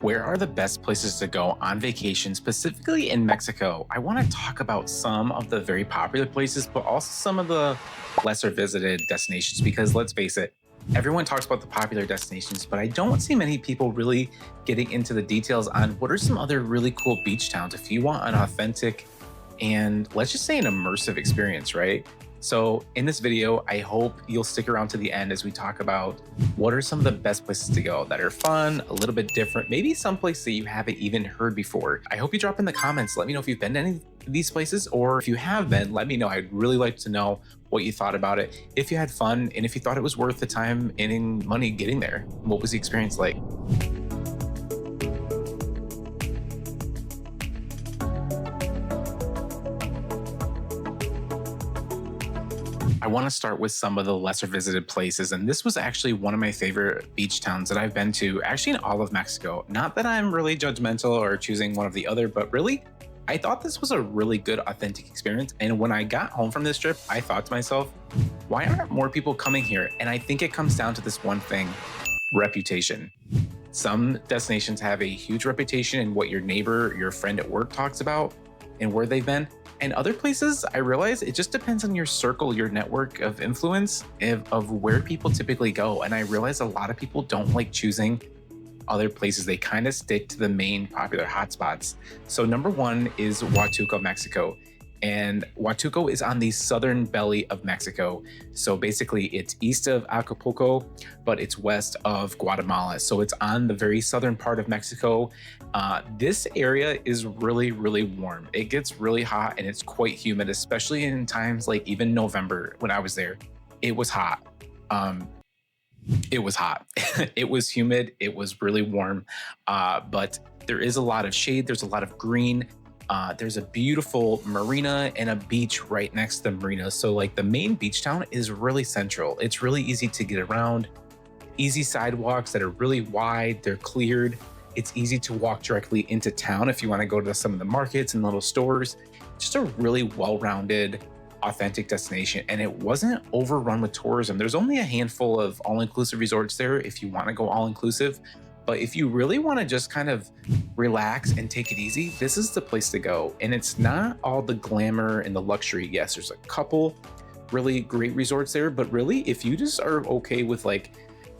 Where are the best places to go on vacation, specifically in Mexico? I want to talk about some of the very popular places, but also some of the lesser visited destinations, because let's face it, everyone talks about the popular destinations, but I don't see many people really getting into the details on what are some other really cool beach towns if you want an authentic and let's just say an immersive experience, right? So in this video, I hope you'll stick around to the end as we talk about what are some of the best places to go that are fun, a little bit different, maybe some place that you haven't even heard before. I hope you drop in the comments. Let me know if you've been to any of these places, or if you have been, let me know. I'd really like to know what you thought about it, if you had fun, and if you thought it was worth the time and money getting there. What was the experience like? I want to start with some of the lesser visited places. And this was actually one of my favorite beach towns that I've been to, actually in all of Mexico. Not that I'm really judgmental or choosing one of the other, but really, I thought this was a really good, authentic experience. And when I got home from this trip, I thought to myself, why aren't more people coming here? And I think it comes down to this one thing: reputation. Some destinations have a huge reputation in what your neighbor, your friend at work talks about and where they've been. And other places, I realize it just depends on your circle, your network of influence of where people typically go. And I realize a lot of people don't like choosing other places. They kind of stick to the main popular hotspots. So number one is Huatulco, Mexico. And Huatulco is on the southern belly of Mexico. So basically it's east of Acapulco, but it's west of Guatemala. So it's on the very southern part of Mexico. This area is really, really warm. It gets really hot and it's quite humid, especially in times like even November when I was there. It was hot. It was hot. It was humid. It was really warm. But there is a lot of shade. There's a lot of green. There's a beautiful marina and a beach right next to the marina. So like the main beach town is really central. It's really easy to get around, easy sidewalks that are really wide, they're cleared. It's easy to walk directly into town if you want to go to some of the markets and little stores. Just a really well-rounded, authentic destination. And it wasn't overrun with tourism. There's only a handful of all-inclusive resorts there if you want to go all-inclusive. But if you really want to just kind of relax and take it easy, this is the place to go. And it's not all the glamour and the luxury. Yes, there's a couple really great resorts there, but really, if you just are okay with like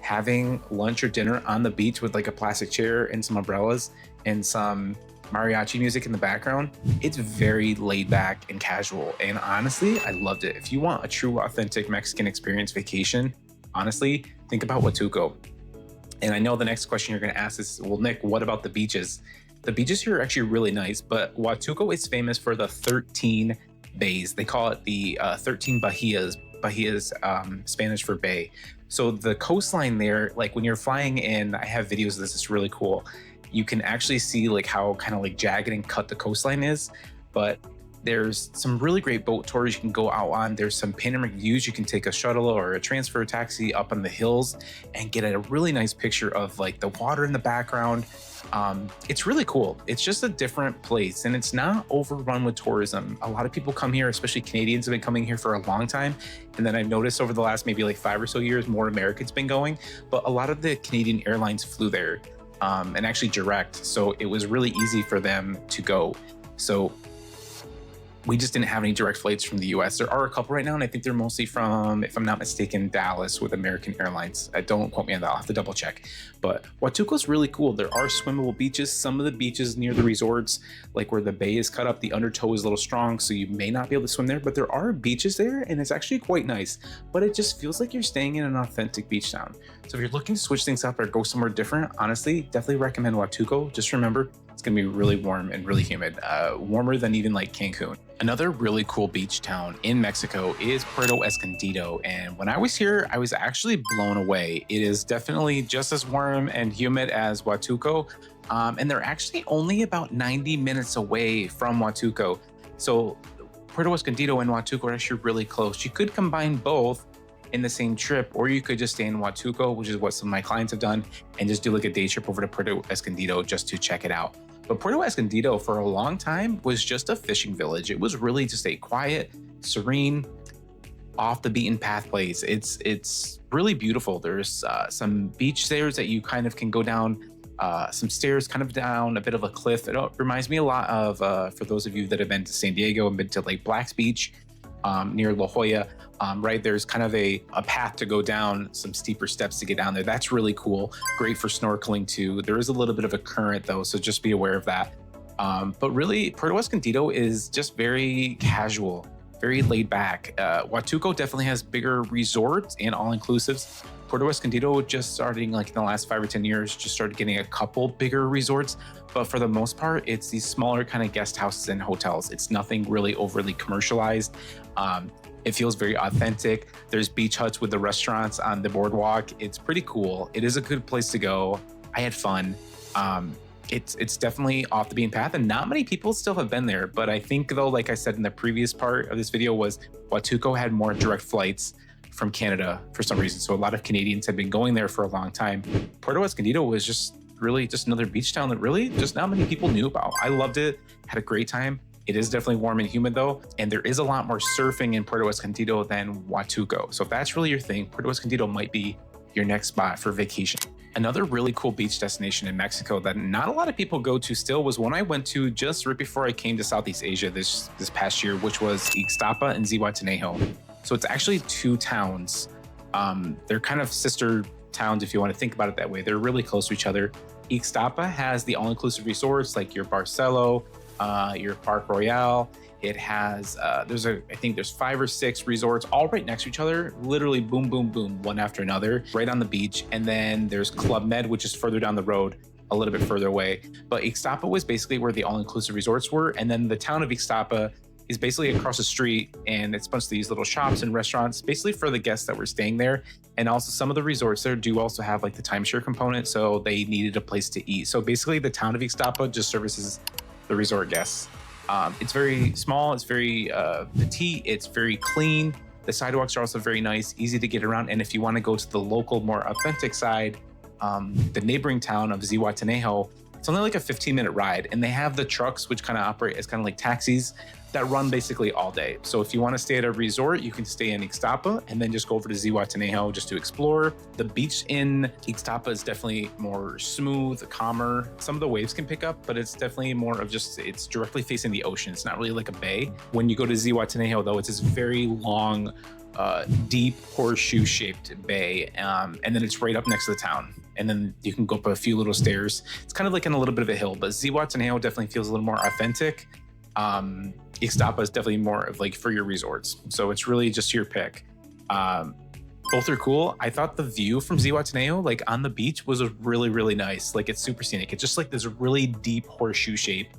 having lunch or dinner on the beach with like a plastic chair and some umbrellas and some mariachi music in the background, it's very laid back and casual. And honestly, I loved it. If you want a true, authentic Mexican experience vacation, honestly, think about Huatulco. And I know the next question you're going to ask is, well, Nick, what about the beaches? The beaches here are actually really nice, but Huatulco is famous for the 13 bays. They call it the 13 bahías. Bahías, Spanish for bay. So the coastline there, like when you're flying in, I have videos of this, it's really cool. You can actually see like how kind of like jagged and cut the coastline is, but there's some really great boat tours you can go out on. There's some panoramic views. You can take a shuttle or a transfer taxi up on the hills and get a really nice picture of like the water in the background. It's really cool. It's just a different place and it's not overrun with tourism. A lot of people come here, especially Canadians have been coming here for a long time. And then I've noticed over the last maybe like 5 or so years, more Americans been going, but a lot of the Canadian airlines flew there and actually direct. So it was really easy for them to go. So we just didn't have any direct flights from the US. There are a couple right now, and I think they're mostly from, if I'm not mistaken, Dallas with American Airlines. Don't quote me on that, I'll have to double check. But Huatulco's really cool. There are swimmable beaches. Some of the beaches near the resorts, like where the bay is cut up, the undertow is a little strong, so you may not be able to swim there, but there are beaches there, and it's actually quite nice. But it just feels like you're staying in an authentic beach town. So if you're looking to switch things up or go somewhere different, honestly, definitely recommend Huatulco. Just remember, it's gonna be really warm and really humid, warmer than even like Cancun. Another really cool beach town in Mexico is Puerto Escondido. And when I was here, I was actually blown away. It is definitely just as warm and humid as Huatulco. And they're actually only about 90 minutes away from Huatulco. So Puerto Escondido and Huatulco are actually really close. You could combine both in the same trip, or you could just stay in Huatulco, which is what some of my clients have done, and just do like a day trip over to Puerto Escondido just to check it out. But Puerto Escondido for a long time was just a fishing village. It was really just a quiet, serene, off the beaten path place. It's really beautiful. There's some beach there that you kind of can go down some stairs kind of down a bit of a cliff. It reminds me a lot of, for those of you that have been to San Diego and been to Lake Black's Beach near La Jolla, right? There's kind of a path to go down, some steeper steps to get down there. That's really cool. Great for snorkeling too. There is a little bit of a current though, so just be aware of that. But really, Puerto Escondido is just very casual, very laid back. Huatulco definitely has bigger resorts and all-inclusives. Puerto Escondido, just starting like in the last 5 or 10 years, just started getting a couple bigger resorts. But for the most part, it's these smaller kind of guest houses and hotels. It's nothing really overly commercialized. It feels very authentic. There's beach huts with the restaurants on the boardwalk. It's pretty cool. It is a good place to go. I had fun. It's definitely off the beaten path, and not many people still have been there. But I think though, like I said in the previous part of this video, was Huatulco had more direct flights from Canada for some reason. So a lot of Canadians had been going there for a long time. Puerto Escondido was just really just another beach town that really just not many people knew about. I loved it, had a great time. It is definitely warm and humid though, and there is a lot more surfing in Puerto Escondido than Huatulco. So if that's really your thing, Puerto Escondido might be your next spot for vacation. Another really cool beach destination in Mexico that not a lot of people go to still was one I went to just right before I came to Southeast Asia this past year, which was Ixtapa and Zihuatanejo. So it's actually 2 towns. They're kind of sister towns if you want to think about it that way. They're really close to each other. Ixtapa has the all-inclusive resorts like your Barcelo, your Park Royale. It has, I think there's 5 or 6 resorts all right next to each other, literally boom, boom, boom, one after another, right on the beach. And then there's Club Med, which is further down the road, a little bit further away. But Ixtapa was basically where the all-inclusive resorts were. And then the town of Ixtapa is basically across the street, and it's a bunch of these little shops and restaurants, basically for the guests that were staying there. And also some of the resorts there do also have like the timeshare component, so they needed a place to eat. So basically the town of Ixtapa just services the resort guests. It's very small, it's very petite, it's very clean. The sidewalks are also very nice, easy to get around. And if you want to go to the local, more authentic side, the neighboring town of Zihuatanejo, it's only like a 15-minute ride, and they have the trucks which kind of operate as kind of like taxis that run basically all day. So if you want to stay at a resort, you can stay in Ixtapa and then just go over to Zihuatanejo just to explore. The beach in Ixtapa is definitely more smooth, calmer. Some of the waves can pick up, but it's definitely more of just, it's directly facing the ocean. It's not really like a bay. When you go to Zihuatanejo though, it's this very long, deep horseshoe-shaped bay, and then it's right up next to the town. And then you can go up a few little stairs. It's kind of like in a little bit of a hill, but Zihuatanejo definitely feels a little more authentic. Ixtapa is definitely more of like for your resorts. So it's really just your pick. Both are cool. I thought the view from Zihuatanejo, like on the beach, was really, really nice. Like it's super scenic. It's just like this really deep horseshoe shape.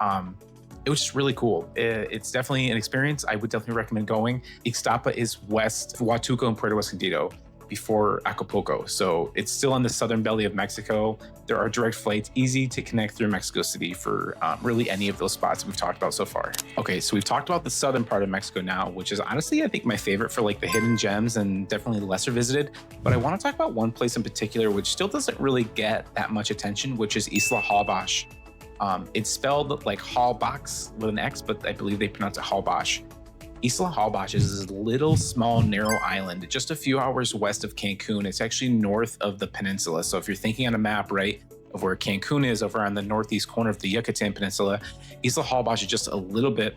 It was just really cool. It's definitely an experience. I would definitely recommend going. Ixtapa is west of Huatulco and Puerto Escondido before Acapulco. So it's still on the southern belly of Mexico. There are direct flights, easy to connect through Mexico City for really any of those spots we've talked about so far. Okay, so we've talked about the southern part of Mexico now, which is honestly, I think my favorite for like the hidden gems and definitely lesser visited. But I want to talk about one place in particular, which still doesn't really get that much attention, which is Isla Holbox. It's spelled like Holbox with an X, but I believe they pronounce it Holbox. Isla Holbox is this little, small, narrow island just a few hours west of Cancun. It's actually north of the peninsula. So if you're thinking on a map, right, of where Cancun is over on the northeast corner of the Yucatan Peninsula, Isla Holbox is just a little bit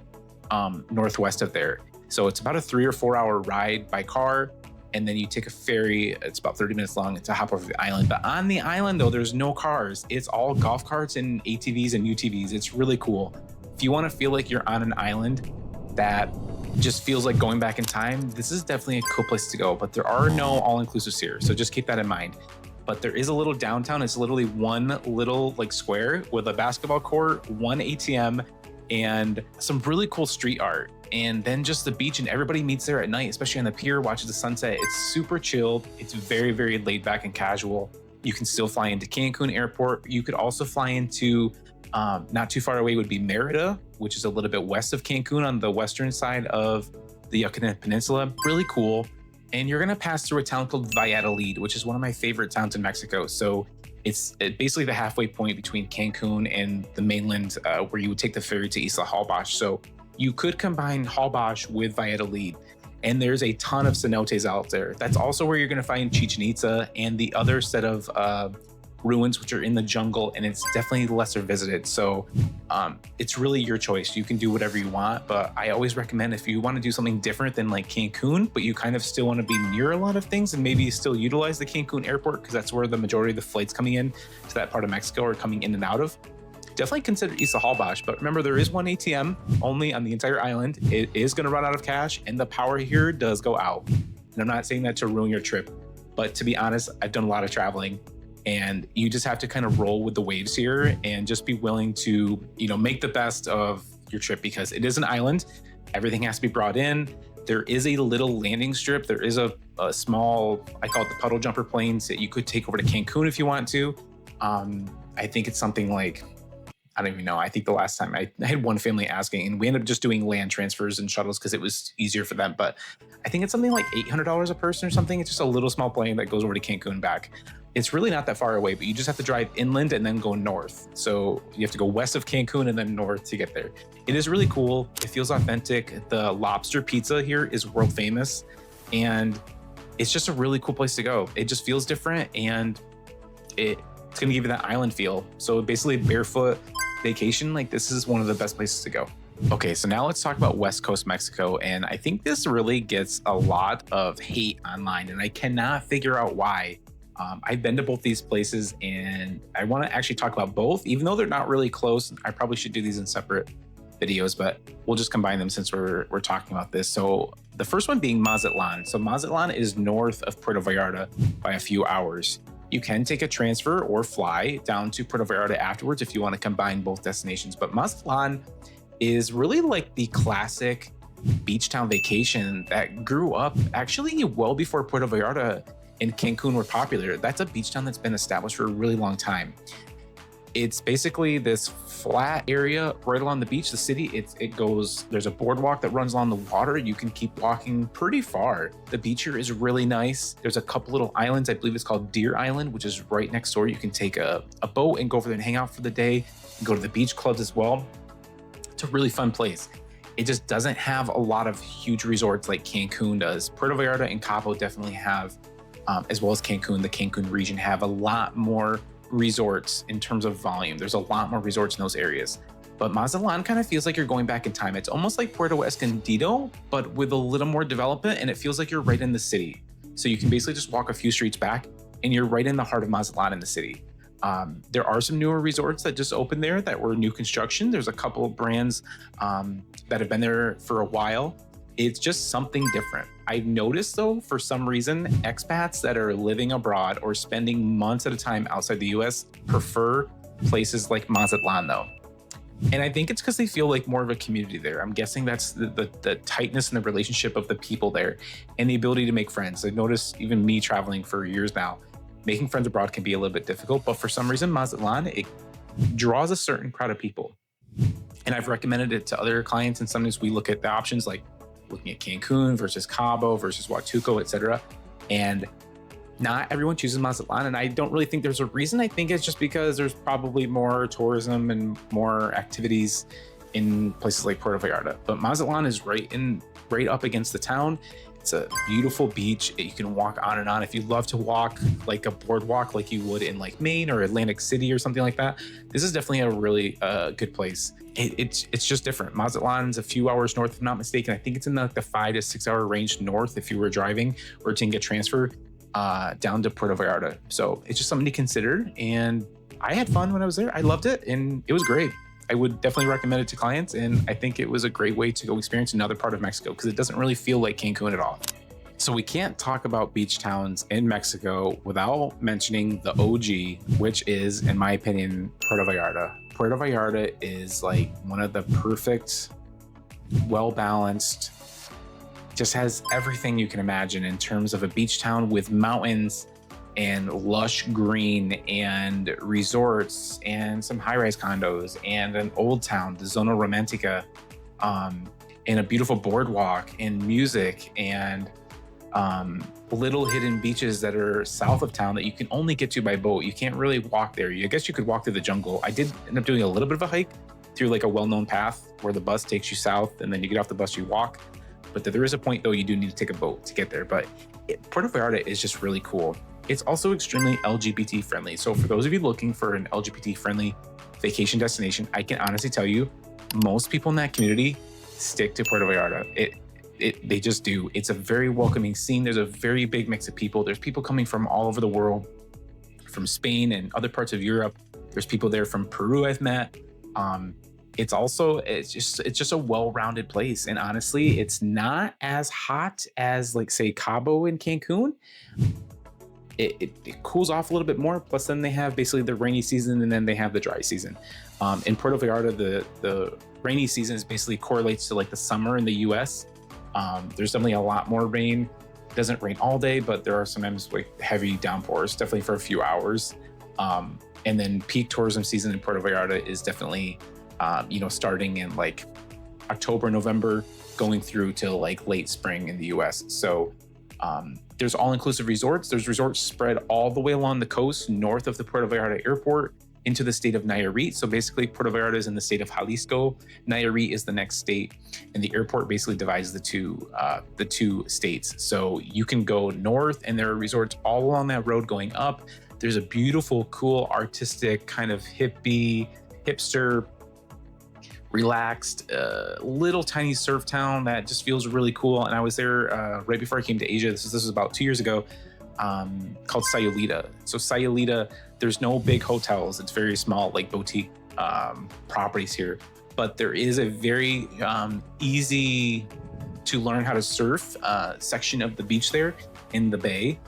northwest of there. So it's about a 3 or 4 hour ride by car. And then you take a ferry. It's about 30 minutes long to hop over the island. But on the island, though, there's no cars. It's all golf carts and ATVs and UTVs. It's really cool. If you want to feel like you're on an island that just feels like going back in time, this is definitely a cool place to go. But there are no all-inclusives here, so just keep that in mind. But there is a little downtown. It's literally one little like square with a basketball court, one ATM, and some really cool street art. And then just the beach, and everybody meets there at night, especially on the pier, watches the sunset. It's super chilled. It's very, very laid back and casual. You can still fly into Cancun Airport. You could also fly into, not too far away would be Merida, which is a little bit west of Cancun on the western side of the Yucatan Peninsula. Really cool. And you're gonna pass through a town called Valladolid, which is one of my favorite towns in Mexico. So it's basically the halfway point between Cancun and the mainland, where you would take the ferry to Isla Holbox. So you could combine Holbox with Valladolid, and there's a ton of cenotes out there. That's also where you're gonna find Chichen Itza and the other set of ruins, which are in the jungle, and it's definitely lesser visited. So it's really your choice. You can do whatever you want, but I always recommend if you want to do something different than like Cancun, but you kind of still want to be near a lot of things and maybe still utilize the Cancun airport because that's where the majority of the flights coming in to that part of Mexico are coming in and out of. Definitely consider Isla Holbox, but remember there is one ATM only on the entire island. It is going to run out of cash and the power here does go out. And I'm not saying that to ruin your trip, but to be honest, I've done a lot of traveling and you just have to kind of roll with the waves here and just be willing to, make the best of your trip because it is an island. Everything has to be brought in. There is a little landing strip. There is a small, I call it the puddle jumper planes that you could take over to Cancun if you want to. I think it's something like, I don't even know. I think the last time I had one family asking and we ended up just doing land transfers and shuttles because it was easier for them. But I think it's something like $800 a person or something. It's just a little small plane that goes over to Cancun and back. It's really not that far away, but you just have to drive inland and then go north. So you have to go west of Cancun and then north to get there. It is really cool. It feels authentic. The lobster pizza here is world famous and it's just a really cool place to go. It just feels different and it's going to give you that island feel. So basically barefoot vacation, like this is one of the best places to go. Okay, so now let's talk about West Coast Mexico. And I think this really gets a lot of hate online and I cannot figure out why. I've been to both these places and I want to actually talk about both, even though they're not really close. I probably should do these in separate videos, but we'll just combine them since we're talking about this. So the first one being Mazatlán. So Mazatlán is north of Puerto Vallarta by a few hours. You can take a transfer or fly down to Puerto Vallarta afterwards if you want to combine both destinations. But Mazatlán is really like the classic beach town vacation that grew up actually well before Puerto Vallarta and Cancun were popular. That's a beach town that's been established for a really long time. It's basically this flat area right along the beach. The city, there's a boardwalk that runs along the water. You can keep walking pretty far. The beach here is really nice. There's a couple little islands. I believe it's called Deer Island, which is right next door. You can take a boat and go over there and hang out for the day and go to the beach clubs as well. It's a really fun place. It just doesn't have a lot of huge resorts like Cancun does. Puerto Vallarta and Cabo definitely have, as well as Cancun, the Cancun region have a lot more resorts in terms of volume. There's a lot more resorts in those areas. But Mazatlán kind of feels like you're going back in time. It's almost like Puerto Escondido, but with a little more development, and it feels like you're right in the city. So you can basically just walk a few streets back and you're right in the heart of Mazatlán in the city. There are some newer resorts that just opened there that were new construction. There's a couple of brands that have been there for a while. It's just something different. I've noticed though, for some reason, expats that are living abroad or spending months at a time outside the US prefer places like Mazatlán though. And I think it's because they feel like more of a community there. I'm guessing that's the tightness and the relationship of the people there and the ability to make friends. I've noticed even me traveling for years now, making friends abroad can be a little bit difficult, but for some reason, Mazatlán, it draws a certain crowd of people. And I've recommended it to other clients. And sometimes we look at the options like looking at Cancun versus Cabo versus Huatulco, etc. And not everyone chooses Mazatlán. And I don't really think there's a reason. I think it's just because there's probably more tourism and more activities in places like Puerto Vallarta. But Mazatlán is right up against the town. It's a beautiful beach. You can walk on and on. If you love to walk like a boardwalk like you would in like Maine or Atlantic City or something like that, this is definitely a really good place. It's just different. Mazatlan's a few hours north, if I'm not mistaken. I think it's in the 5 to 6 hour range north if you were driving or to get transferred down to Puerto Vallarta. So it's just something to consider. And I had fun when I was there. I loved it and it was great. I would definitely recommend it to clients. And I think it was a great way to go experience another part of Mexico because it doesn't really feel like Cancun at all. So we can't talk about beach towns in Mexico without mentioning the OG, which is, in my opinion, Puerto Vallarta. Puerto Vallarta is like one of the perfect, well-balanced, just has everything you can imagine in terms of a beach town with mountains and lush green and resorts and some high-rise condos and an old town, the Zona Romantica, and a beautiful boardwalk and music and little hidden beaches that are south of town that you can only get to by boat. You can't really walk there. I guess you could walk through the jungle. I did end up doing a little bit of a hike through like a well-known path where the bus takes you south and then you get off the bus, you walk. But there is a point though, you do need to take a boat to get there. But Puerto Vallarta is just really cool. It's also extremely LGBT friendly. So for those of you looking for an LGBT friendly vacation destination, I can honestly tell you, most people in that community stick to Puerto Vallarta. They just do. It's a very welcoming scene. There's a very big mix of people. There's people coming from all over the world, from Spain and other parts of Europe. There's people there from Peru I've met. It's just a well-rounded place. And honestly, it's not as hot as like say Cabo and Cancun. It cools off a little bit more. Plus then they have basically the rainy season and then they have the dry season. In Puerto Vallarta, the rainy season is basically correlates to like the summer in the US. There's definitely a lot more rain. It doesn't rain all day, but there are sometimes like heavy downpours, definitely for a few hours. And then peak tourism season in Puerto Vallarta is definitely, starting in like October, November, going through till like late spring in the US. So there's all-inclusive resorts. There's resorts spread all the way along the coast, north of the Puerto Vallarta airport, into the state of Nayarit. So basically Puerto Vallarta is in the state of Jalisco. Nayarit is the next state, and the airport basically divides the two states. So you can go north and there are resorts all along that road going up. There's a beautiful, cool, artistic, kind of hippie, hipster, relaxed, little tiny surf town that just feels really cool. And I was there right before I came to Asia. This was about 2 years ago, called Sayulita. So Sayulita, there's no big hotels. It's very small, like boutique properties here. But there is a very easy to learn how to surf section of the beach there in the bay.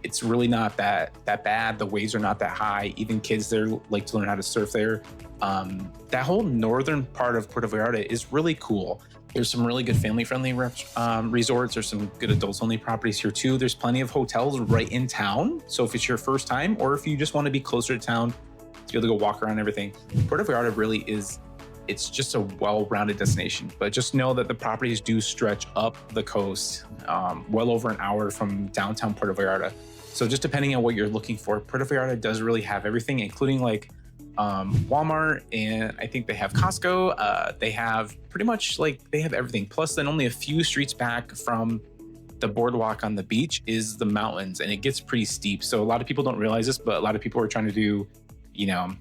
It's really not that bad. The waves are not that high. Even kids there like to learn how to surf there. That whole northern part of Puerto Vallarta is really cool. There's some really good family-friendly resorts. There's some good adults-only properties here too. There's plenty of hotels right in town. So if it's your first time, or if you just want to be closer to town to be able to go walk around and everything, Puerto Vallarta really is, it's just a well-rounded destination. But just know that the properties do stretch up the coast, well over an hour from downtown Puerto Vallarta. So just depending on what you're looking for, Puerto Vallarta does really have everything, including like Walmart, and I think they have Costco. They have pretty much like, they have everything. Plus then only a few streets back from the boardwalk on the beach is the mountains, and it gets pretty steep. So a lot of people don't realize this, but a lot of people are trying to do,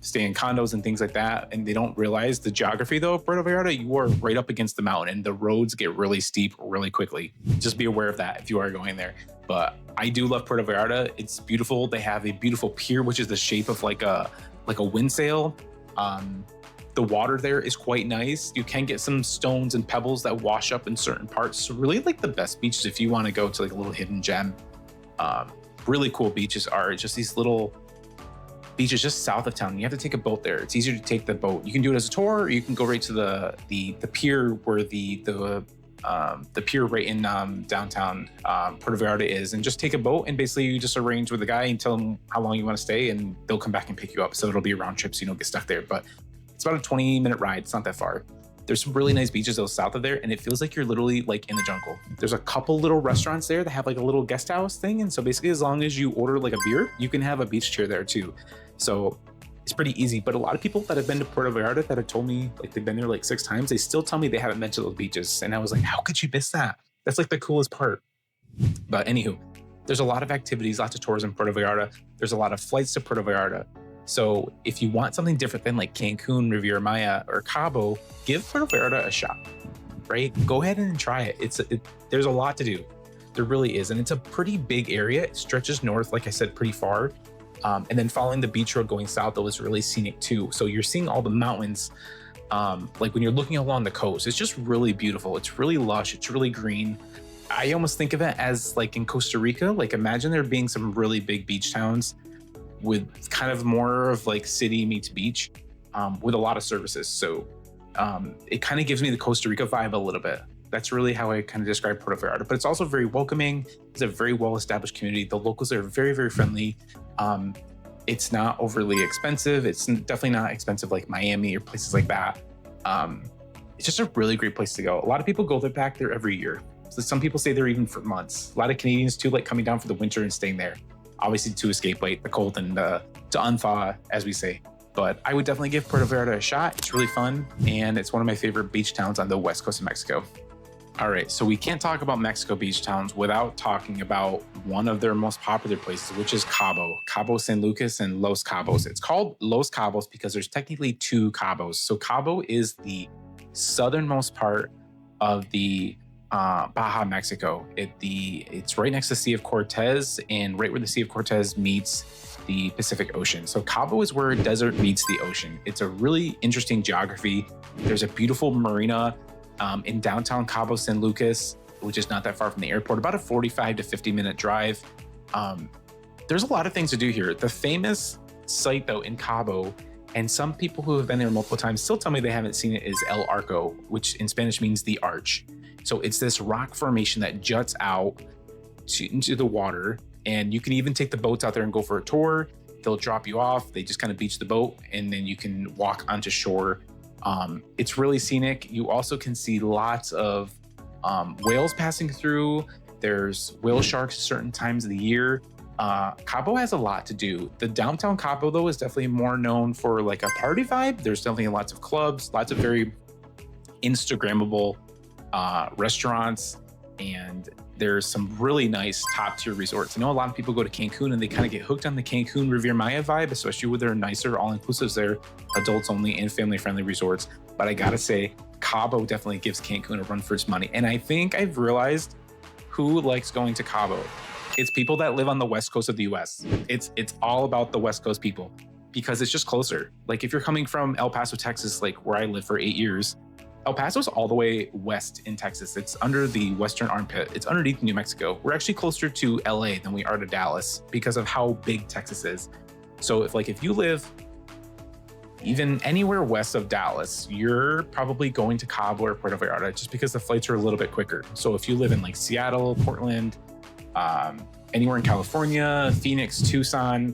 stay in condos and things like that, and they don't realize the geography though of Puerto Vallarta. You are right up against the mountain and the roads get really steep really quickly. Just be aware of that if you are going there. But I do love Puerto Vallarta. It's beautiful. They have a beautiful pier, which is the shape of like a wind sail. The water there is quite nice. You can get some stones and pebbles that wash up in certain parts. So really like the best beaches if you want to go to like a little hidden gem. Really cool beaches are just these little beaches just south of town. You have to take a boat there. It's easier to take the boat. You can do it as a tour, or you can go right to the pier where the pier right in downtown Puerto Vallarta is, and just take a boat, and basically you just arrange with the guy and tell him how long you want to stay, and they'll come back and pick you up. So it'll be a round trip so you don't get stuck there. But it's about a 20-minute ride. It's not that far. There's some really nice beaches though south of there, and it feels like you're literally like in the jungle. There's a couple little restaurants there that have like a little guest house thing, and so basically as long as you order like a beer, you can have a beach chair there too. So it's pretty easy. But a lot of people that have been to Puerto Vallarta that have told me like they've been there like 6 times, they still tell me they haven't been to those beaches. And I was like, how could you miss that? That's like the coolest part. But anywho, there's a lot of activities, lots of tours in Puerto Vallarta. There's a lot of flights to Puerto Vallarta. So if you want something different than like Cancun, Riviera Maya, or Cabo, give Puerto Vallarta a shot, right? Go ahead and try it. There's a lot to do. There really is. And it's a pretty big area. It stretches north, like I said, pretty far. And then following the beach road going south, though, is really scenic too. So you're seeing all the mountains. Like when you're looking along the coast, it's just really beautiful. It's really lush. It's really green. I almost think of it as like in Costa Rica. Like imagine there being some really big beach towns with kind of more of like city meets beach, with a lot of services. So it kind of gives me the Costa Rica vibe a little bit. That's really how I kind of describe Puerto Vallarta, but it's also very welcoming. It's a very well-established community. The locals are very, very friendly. It's not overly expensive. It's definitely not expensive like Miami or places like that. It's just a really great place to go. A lot of people go there back there every year. So some people stay there even for months. A lot of Canadians too, like coming down for the winter and staying there, obviously to escape like the cold and to unthaw, as we say. But I would definitely give Puerto Vallarta a shot. It's really fun, and it's one of my favorite beach towns on the west coast of Mexico. All right, so we can't talk about Mexico beach towns without talking about one of their most popular places, which is Cabo, Cabo San Lucas and Los Cabos. It's called Los Cabos because there's technically two Cabos. So Cabo is the southernmost part of the Baja Mexico. It's right next to the Sea of Cortez and right where the Sea of Cortez meets the Pacific Ocean. So Cabo is where desert meets the ocean. It's a really interesting geography. There's a beautiful marina in downtown Cabo San Lucas, which is not that far from the airport, about a 45 to 50-minute drive. There's a lot of things to do here. The famous site, though, in Cabo, and some people who have been there multiple times still tell me they haven't seen it, is El Arco, which in Spanish means the arch. So it's this rock formation that juts out into the water, and you can even take the boats out there and go for a tour. They'll drop you off. They just kind of beach the boat, and then you can walk onto shore. It's really scenic. You also can see lots of whales passing through. There's whale sharks at certain times of the year. Cabo has a lot to do. The downtown Cabo, though, is definitely more known for like a party vibe. There's definitely lots of clubs, lots of very Instagrammable restaurants, and there's some really nice top tier resorts. I know a lot of people go to Cancun and they kind of get hooked on the Cancun Riviera Maya vibe, especially with their nicer all-inclusives there, adults only and family-friendly resorts. But I gotta say, Cabo definitely gives Cancun a run for its money. And I think I've realized who likes going to Cabo. It's people that live on the west coast of the US. It's all about the west coast people because it's just closer. Like if you're coming from El Paso, Texas, like where I lived for 8 years, El Paso's all the way west in Texas. It's under the western armpit. It's underneath New Mexico. We're actually closer to LA than we are to Dallas because of how big Texas is. So if you live even anywhere west of Dallas, you're probably going to Cabo or Puerto Vallarta just because the flights are a little bit quicker. So if you live in like Seattle, Portland, anywhere in California, Phoenix, Tucson,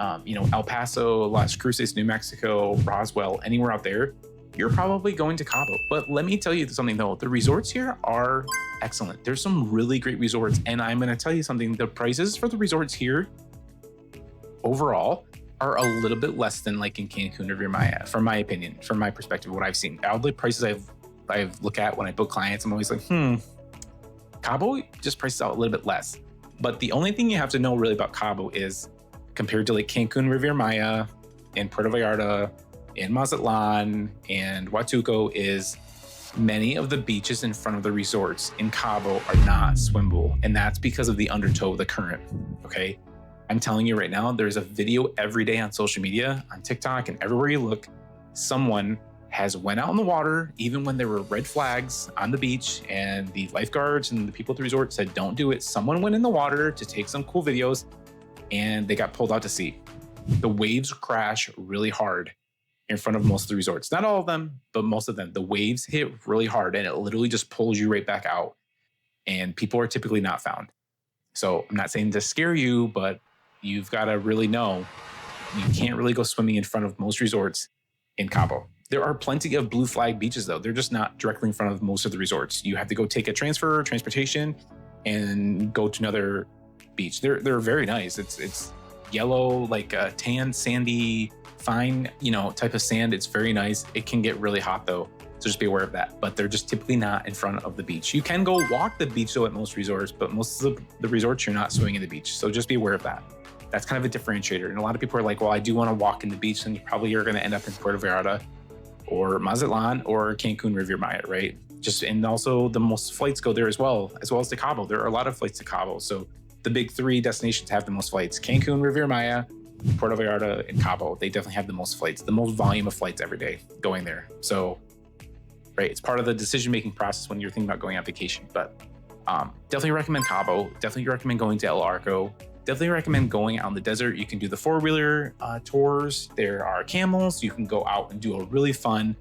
El Paso, Las Cruces, New Mexico, Roswell, anywhere out there, you're probably going to Cabo. But let me tell you something though, the resorts here are excellent. There's some really great resorts, and I'm gonna tell you something, the prices for the resorts here overall are a little bit less than like in Cancun or Riviera Maya, from my opinion, from my perspective, what I've seen. All the prices I've looked at when I book clients, I'm always like, Cabo just prices out a little bit less. But the only thing you have to know really about Cabo is compared to like Cancun, Riviera Maya, and Puerto Vallarta, and Mazatlán, and Huatulco is many of the beaches in front of the resorts in Cabo are not swimmable. And that's because of the undertow of the current, okay? I'm telling you right now, there's a video every day on social media, on TikTok, and everywhere you look, someone has went out in the water, even when there were red flags on the beach and the lifeguards and the people at the resort said, don't do it. Someone went in the water to take some cool videos and they got pulled out to sea. The waves crash really hard in front of most of the resorts. Not all of them, but most of them. The waves hit really hard and it literally just pulls you right back out. And people are typically not found. So I'm not saying to scare you, but you've got to really know you can't really go swimming in front of most resorts in Cabo. There are plenty of blue flag beaches though. They're just not directly in front of most of the resorts. You have to go take a transportation and go to another beach. They're very nice. It's yellow, like a tan, sandy, fine, type of sand. It's very nice. It can get really hot though. So just be aware of that. But they're just typically not in front of the beach. You can go walk the beach though at most resorts, but most of the resorts you're not swimming in the beach. So just be aware of that. That's kind of a differentiator. And a lot of people are like, well, I do want to walk in the beach, and you probably are going to end up in Puerto Vallarta or Mazatlán or Cancun, Riviera Maya, right? And also the most flights go there as well as to Cabo. There are a lot of flights to Cabo. So the big three destinations have the most flights: Cancun, Riviera Maya, Puerto Vallarta, and Cabo. They definitely have the most flights, the most volume of flights every day going there. So, right, it's part of the decision-making process when you're thinking about going on vacation. But definitely recommend Cabo. Definitely recommend going to El Arco. Definitely recommend going out in the desert. You can do the four-wheeler tours. There are camels. You can go out and do a really fun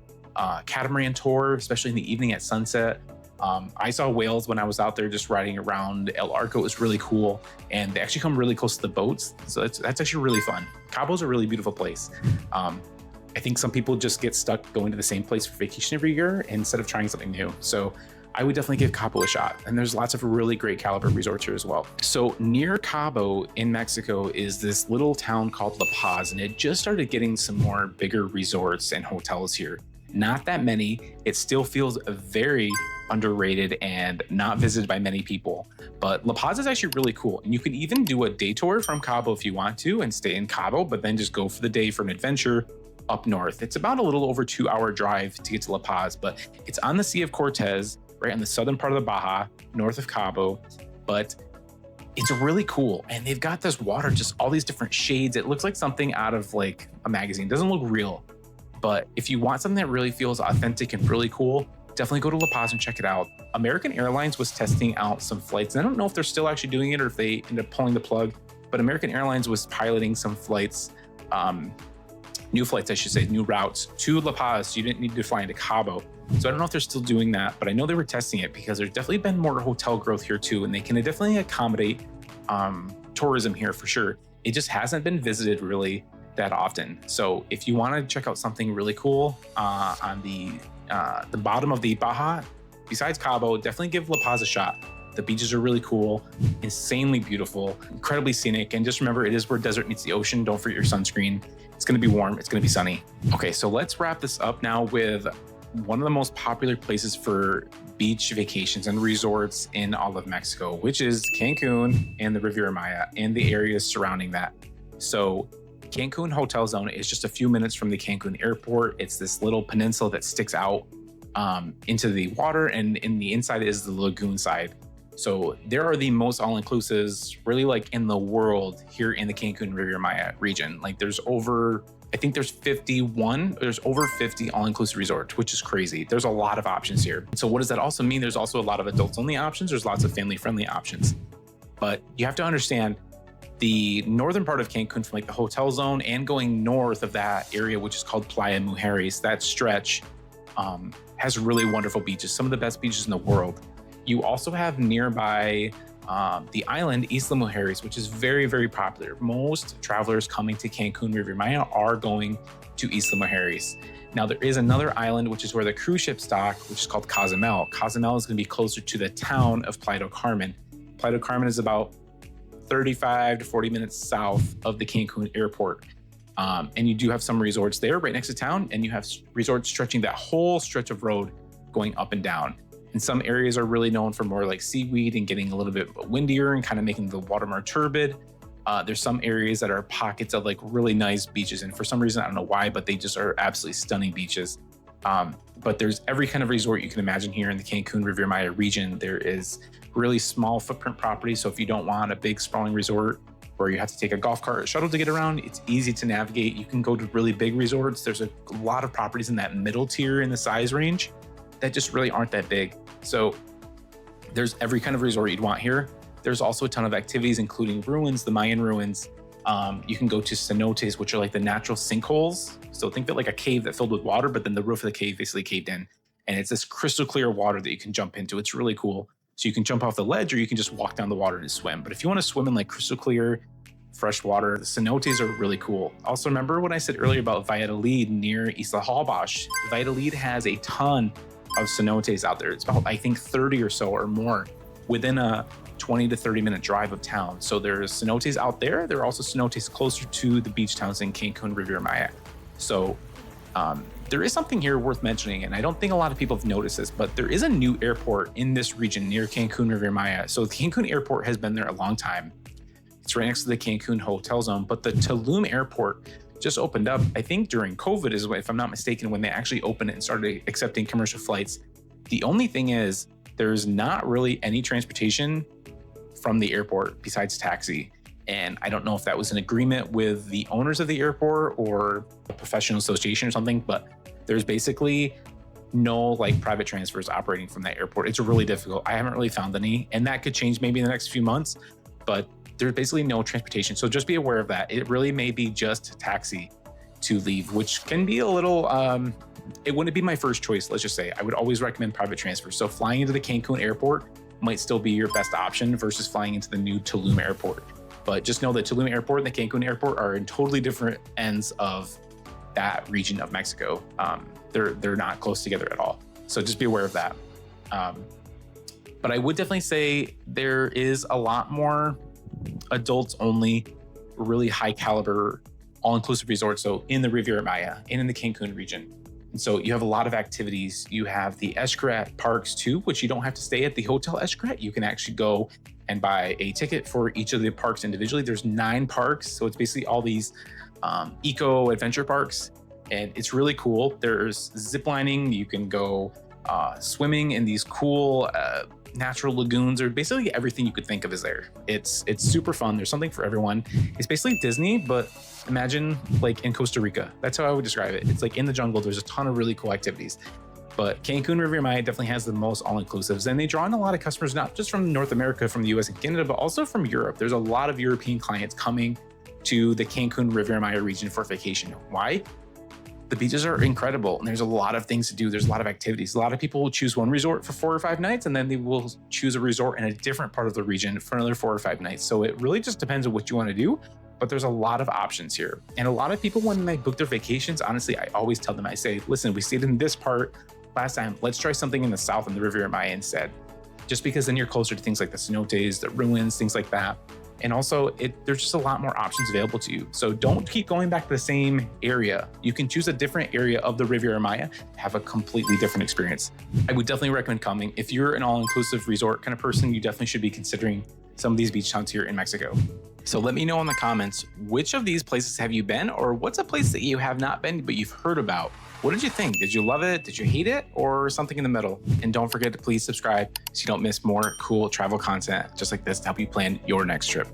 catamaran tour, especially in the evening at sunset. I saw whales when I was out there just riding around El Arco. It was really cool. And they actually come really close to the boats. So that's actually really fun. Cabo's a really beautiful place. I think some people just get stuck going to the same place for vacation every year instead of trying something new. So I would definitely give Cabo a shot. And there's lots of really great caliber resorts here as well. So near Cabo in Mexico is this little town called La Paz, and it just started getting some more bigger resorts and hotels here. Not that many. It still feels very underrated and not visited by many people. But La Paz is actually really cool. And you can even do a day tour from Cabo if you want to and stay in Cabo, but then just go for the day for an adventure up north. It's about a little over 2-hour drive to get to La Paz, but it's on the Sea of Cortez, right on the southern part of the Baja, north of Cabo. But it's really cool. And they've got this water, just all these different shades. It looks like something out of like a magazine. It doesn't look real. But if you want something that really feels authentic and really cool, definitely go to La Paz and check it out. American Airlines was testing out some flights. And I don't know if they're still actually doing it or if they ended up pulling the plug, but American Airlines was piloting some flights, new flights, I should say, new routes to La Paz. So you didn't need to fly into Cabo. So I don't know if they're still doing that, but I know they were testing it because there's definitely been more hotel growth here too. And they can definitely accommodate tourism here for sure. It just hasn't been visited really that often. So if you want to check out something really cool on the bottom of the Baja, besides Cabo, definitely give La Paz a shot. The beaches are really cool, insanely beautiful, incredibly scenic. And just remember, it is where desert meets the ocean. Don't forget your sunscreen. It's going to be warm. It's going to be sunny. Okay, so let's wrap this up now with one of the most popular places for beach vacations and resorts in all of Mexico, which is Cancun and the Riviera Maya and the areas surrounding that. So Cancun Hotel Zone is just a few minutes from the Cancun airport. It's this little peninsula that sticks out into the water, and in the inside is the lagoon side. So there are the most all-inclusives really like in the world here in the Cancun Riviera Maya region. Like there's over 50 all-inclusive resorts, which is crazy. There's a lot of options here. So what does that also mean? There's also a lot of adults-only options. There's lots of family-friendly options. But you have to understand the northern part of Cancun from like the hotel zone and going north of that area, which is called Playa Mujeres, that stretch has really wonderful beaches, some of the best beaches in the world. You also have nearby the island Isla Mujeres, which is very, very popular. Most travelers coming to Cancun Riviera Maya are going to Isla Mujeres. Now there is another island, which is where the cruise ships dock, which is called Cozumel. Cozumel is going to be closer to the town of Playa del Carmen. Playa del Carmen is about 35 to 40 minutes south of the Cancun airport. And you do have some resorts there right next to town, and you have resorts stretching that whole stretch of road going up and down. And some areas are really known for more like seaweed and getting a little bit windier and kind of making the water more turbid. There's some areas that are pockets of like really nice beaches. And for some reason, I don't know why, but they just are absolutely stunning beaches. But there's every kind of resort you can imagine here in the Cancun Riviera Maya region. There is really small footprint properties. So if you don't want a big sprawling resort where you have to take a golf cart or shuttle to get around, it's easy to navigate. You can go to really big resorts. There's a lot of properties in that middle tier in the size range that just really aren't that big. So there's every kind of resort you'd want here. There's also a ton of activities, including ruins, the Mayan ruins. You can go to cenotes, which are like the natural sinkholes. So think of it like a cave that filled with water, but then the roof of the cave basically caved in. And it's this crystal clear water that you can jump into. It's really cool. So you can jump off the ledge or you can just walk down the water and swim. But if you want to swim in like crystal clear, fresh water, the cenotes are really cool. Also, remember when I said earlier about Valladolid near Isla Holbox? Valladolid has a ton of cenotes out there. It's about, I think, 30 or so or more within a 20 to 30 minute drive of town. So there's cenotes out there. There are also cenotes closer to the beach towns in Cancun Riviera Maya. So there is something here worth mentioning, and I don't think a lot of people have noticed this, but there is a new airport in this region near Cancun Riviera Maya. So the Cancun airport has been there a long time. It's right next to the Cancun hotel zone, but the Tulum airport just opened up, I think during COVID is, if I'm not mistaken, when they actually opened it and started accepting commercial flights. The only thing is there's not really any transportation from the airport besides taxi. And I don't know if that was an agreement with the owners of the airport or a professional association or something, but there's basically no like private transfers operating from that airport. It's really difficult. I haven't really found any, and that could change maybe in the next few months, but there's basically no transportation. So just be aware of that. It really may be just taxi to leave, which can be a little, it wouldn't be my first choice, let's just say. I would always recommend private transfers. So flying into the Cancun airport might still be your best option versus flying into the new Tulum airport. But just know that Tulum airport and the Cancun airport are in totally different ends of that region of Mexico. They're not close together at all. So just be aware of that. But I would definitely say there is a lot more adults only, really high caliber, all-inclusive resorts. So in the Riviera Maya and in the Cancun region. And so you have a lot of activities. You have the Xcaret parks too, which you don't have to stay at the Hotel Xcaret. You can actually go and buy a ticket for each of the parks individually. There's 9 parks. So it's basically all these eco adventure parks. And it's really cool. There's zip lining. You can go swimming in these cool natural lagoons, or basically everything you could think of is there. It's super fun. There's something for everyone. It's basically Disney, but imagine like in Costa Rica. That's how I would describe it. It's like in the jungle. There's a ton of really cool activities. But Cancun Riviera Maya definitely has the most all-inclusives, and they draw in a lot of customers, not just from North America, from the US and Canada, but also from Europe. There's a lot of European clients coming to the Cancun Riviera Maya region for vacation. Why? The beaches are incredible, and there's a lot of things to do. There's a lot of activities. A lot of people will choose one resort for 4 or 5 nights, and then they will choose a resort in a different part of the region for another 4 or 5 nights. So it really just depends on what you want to do, but there's a lot of options here. And a lot of people, when they book their vacations, honestly, I always tell them, I say, listen, we stayed in this part last time. Let's try something in the south in the Riviera Maya instead, just because then you're closer to things like the cenotes, the ruins, things like that. And also, there's just a lot more options available to you. So don't keep going back to the same area. You can choose a different area of the Riviera Maya, have a completely different experience. I would definitely recommend coming. If you're an all-inclusive resort kind of person, you definitely should be considering some of these beach towns here in Mexico. So let me know in the comments, which of these places have you been, or what's a place that you have not been, but you've heard about? What did you think? Did you love it? Did you hate it? Or something in the middle? And don't forget to please subscribe so you don't miss more cool travel content just like this to help you plan your next trip.